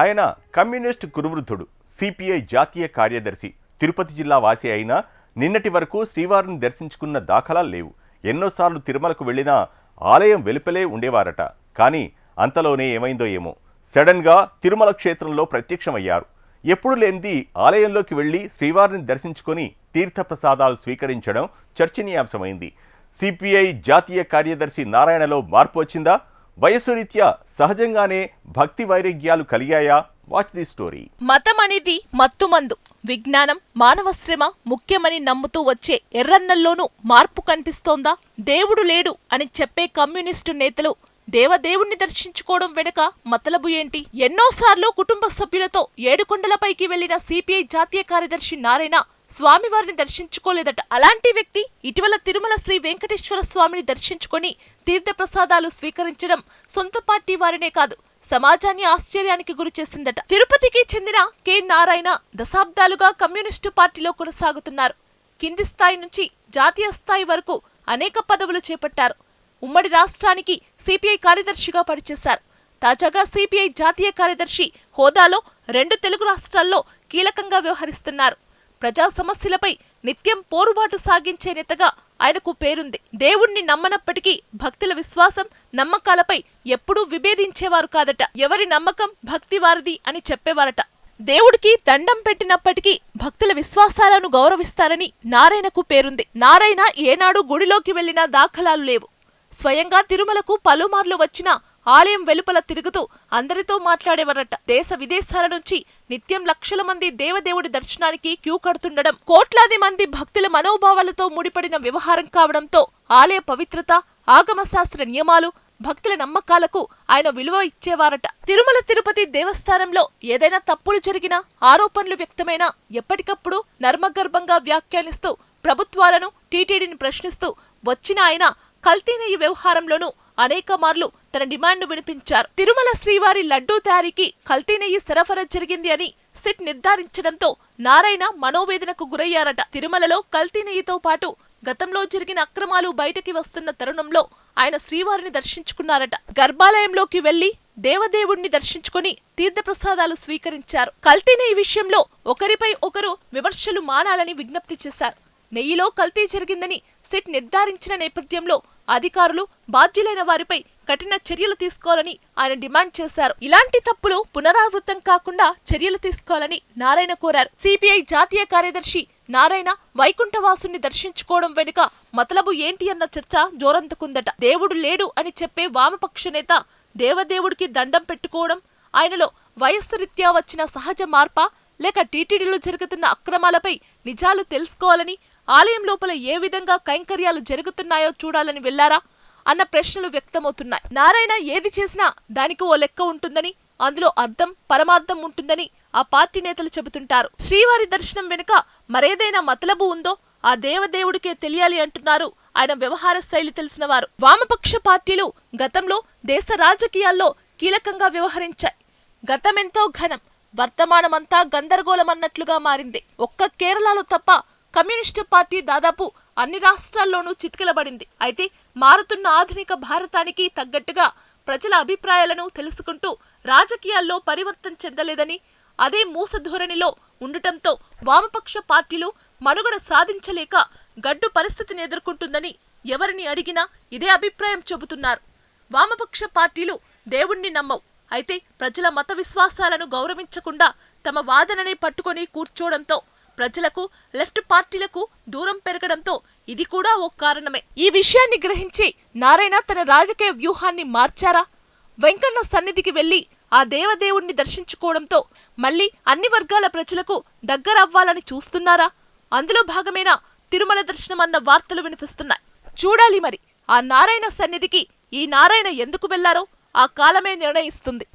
ఆయన communist కురువృద్ధుడు, CPI జాతీయ కార్యదర్శి. తిరుపతి జిల్లా వాసి అయినా నిన్నటి వరకు శ్రీవారిని దర్శించుకున్న దాఖలాలు లేవు. ఎన్నోసార్లు తిరుమలకు వెళ్లినా ఆలయం వెలుపలే ఉండేవారట. కానీ అంతలోనే ఏమైందో ఏమో, సడన్గా తిరుమల క్షేత్రంలో ప్రత్యక్షమయ్యారు. ఎప్పుడు లేనిది ఆలయంలోకి వెళ్లి శ్రీవారిని దర్శించుకొని తీర్థప్రసాదాలు స్వీకరించడం చర్చనీయాంశమైంది. సిపిఐ జాతీయ కార్యదర్శి నారాయణలో మార్పు వచ్చిందా? వయస్సు రీత్యా సహజంగానే భక్తి వైరాగ్యాలు కలిగాయా? Watch the story. మతం అనేది మత్తుమందు. విజ్ఞానం, మానవ శ్రమ ముఖ్యమని నమ్ముతూ వచ్చే ఎర్రన్నల్లోనూ మార్పు కనిపిస్తోందా? దేవుడు లేడు అని చెప్పే కమ్యూనిస్టు నేతలు దేవదేవుణ్ణి దర్శించుకోవడం వెనుక మతలబు ఏంటి? ఎన్నోసార్లు కుటుంబ సభ్యులతో ఏడుకొండలపైకి వెళ్లిన సిపిఐ జాతీయ కార్యదర్శి నారాయణ స్వామివారిని దర్శించుకోలేదట. అలాంటి వ్యక్తి ఇటీవల తిరుమల శ్రీ వెంకటేశ్వర స్వామిని దర్శించుకొని తీర్థప్రసాదాలు స్వీకరించడం సొంత పార్టీ వారినే కాదు, సమాజాన్ని ఆశ్చర్యానికి గురి చేసిందట. తిరుపతికి చెందిన కె నారాయణ దశాబ్దాలుగా కమ్యూనిస్టు పార్టీలో కొనసాగుతున్నారు. కింది స్థాయి నుంచి జాతీయ స్థాయి వరకు అనేక పదవులు చేపట్టారు. ఉమ్మడి రాష్ట్రానికి సిపిఐ కార్యదర్శిగా పనిచేశారు. తాజాగా సిపిఐ జాతీయ కార్యదర్శి హోదాలో 2 తెలుగు రాష్ట్రాల్లో కీలకంగా వ్యవహరిస్తున్నారు. ప్రజా సమస్యలపై నిత్యం పోరుబాటు సాగించే నేతగా ఆయనకు పేరుంది. దేవుణ్ణి నమ్మనప్పటికీ భక్తుల విశ్వాసం, నమ్మకాలపై ఎప్పుడూ విభేదించేవారు కాదట. ఎవరి నమ్మకం భక్తి వారిది అని చెప్పేవారట. దేవుడికి దండం పెట్టినప్పటికీ భక్తుల విశ్వాసాలను గౌరవిస్తారని నారాయణకు పేరుంది. నారాయణ ఏనాడు గుడిలోకి వెళ్లిన దాఖలాలు లేవు. స్వయంగా తిరుమలకు పలుమార్లు వచ్చిన ఆలయం వెలుపల తిరుగుతూ అందరితో మాట్లాడేవారట. దేశ విదేశాల నుంచి నిత్యం లక్షల మంది దేవదేవుడి దర్శనానికి క్యూ కడుతుండడం, కోట్లాది మంది భక్తుల మనోభావాలతో ముడిపడిన వ్యవహారం కావడంతో ఆలయ పవిత్రత, ఆగమశాస్త్ర నియమాలు, భక్తుల నమ్మకాలకు ఆయన విలువ ఇచ్చేవారట. తిరుమల తిరుపతి దేవస్థానంలో ఏదైనా తప్పులు జరిగినా, ఆరోపణలు వ్యక్తమైనా ఎప్పటికప్పుడు నర్మగర్భంగా వ్యాఖ్యానిస్తూ ప్రభుత్వాలను, టీటీడీని ప్రశ్నిస్తూ వచ్చిన ఆయన కల్తీ నెయ్యి వ్యవహారంలోనూ అనేక మార్లు తన డిమాండ్ను వినిపించారు. తిరుమల శ్రీవారి లడ్డూ తయారీకి కల్తీ నెయ్యి సరఫరా జరిగింది అని సిట్ నిర్ధారించడంతో నారాయణ మనోవేదనకు గురయ్యారట. తిరుమలలో కల్తీ నెయ్యితో పాటు గతంలో జరిగిన అక్రమాలు బయటకి వస్తున్న తరుణంలో ఆయన శ్రీవారిని దర్శించుకున్నారట. గర్భాలయంలోకి వెళ్లి దేవదేవుణ్ణి దర్శించుకుని తీర్థప్రసాదాలు స్వీకరించారు. కల్తీ నెయ్యి విషయంలో ఒకరిపై ఒకరు విమర్శలు మానాలని విజ్ఞప్తి చేశారు. నెయ్యిలో కల్తీ జరిగిందని సిట్ నిర్ధారించిన నేపథ్యంలో అధికారులు, బాధ్యులైన వారిపై కఠిన చర్యలు తీసుకోవాలని ఆయన డిమాండ్ చేశారు. ఇలాంటి తప్పులు పునరావృతం కాకుండా చర్యలు తీసుకోవాలని నారాయణ కోరారు. సిపిఐ జాతీయ కార్యదర్శి నారాయణ వైకుంఠవాసుని దర్శించుకోవడం వెనుక మతలబు ఏంటి అన్న చర్చ జోరందుకుందట. దేవుడు లేడు అని చెప్పే వామపక్ష నేత దేవదేవుడికి దండం పెట్టుకోవడం ఆయనలో వయస్సు రీత్యా వచ్చిన సహజ మార్పా, లేక టీటీడీలో జరుగుతున్న అక్రమాలపై నిజాలు తెలుసుకోవాలని, ఆలయం లోపల ఏ విధంగా కైంకర్యాలు జరుగుతున్నాయో చూడాలని వెళ్లారా అన్న ప్రశ్నలు వ్యక్తమవుతున్నాయి. నారాయణ ఏది చేసినా దానికి ఓ లెక్క ఉంటుందని, అందులో అర్థం, పరమార్థం ఉంటుందని ఆ పార్టీ నేతలు చెబుతుంటారు. శ్రీవారి దర్శనం వెనుక మరేదైనా మతలబు ఉందో ఆ దేవదేవుడికే తెలియాలి అంటున్నారు ఆయన వ్యవహార శైలి తెలిసిన వారు. వామపక్ష పార్టీలు గతంలో దేశ రాజకీయాల్లో కీలకంగా వ్యవహరించాయి. గతమెంతో ఘనం, వర్తమానమంతా గందరగోళమన్నట్లుగా మారింది. ఒక్క కేరళలో తప్ప కమ్యూనిస్టు పార్టీ దాదాపు అన్ని రాష్ట్రాల్లోనూ చితికిలబడింది. అయితే మారుతున్న ఆధునిక భారతానికి తగ్గట్టుగా ప్రజల అభిప్రాయాలను తెలుసుకుంటూ రాజకీయాల్లో పరివర్తన చెందలేదని, అదే మూస ధోరణిలో ఉండటంతో వామపక్ష పార్టీలు మనుగడ సాధించలేక గడ్డు పరిస్థితిని ఎదుర్కొంటుందని ఎవరిని అడిగినా ఇదే అభిప్రాయం చెబుతున్నారు. వామపక్ష పార్టీలు దేవుణ్ణి నమ్మవు. అయితే ప్రజల మత విశ్వాసాలను గౌరవించకుండా తమ వాదనని పట్టుకొని కూర్చోవడంతో ప్రజలకు, లెఫ్ట్ పార్టీలకు దూరం పెరగడంతో ఇది కూడా ఓ కారణమే. ఈ విషయాన్ని గ్రహించి నారాయణ తన రాజకీయ వ్యూహాన్ని మార్చారా? వెంకన్న సన్నిధికి వెళ్లి ఆ దేవదేవుణ్ణి దర్శించుకోవడంతో మళ్లీ అన్ని వర్గాల ప్రజలకు దగ్గరవ్వాలని చూస్తున్నారా? అందులో భాగమేనా తిరుమల దర్శనం అన్న వార్తలు వినిపిస్తున్నాయి. చూడాలి మరి ఆ నారాయణ సన్నిధికి ఈ నారాయణ ఎందుకు వెళ్లారో ఆ కాలమే నిర్ణయిస్తుంది.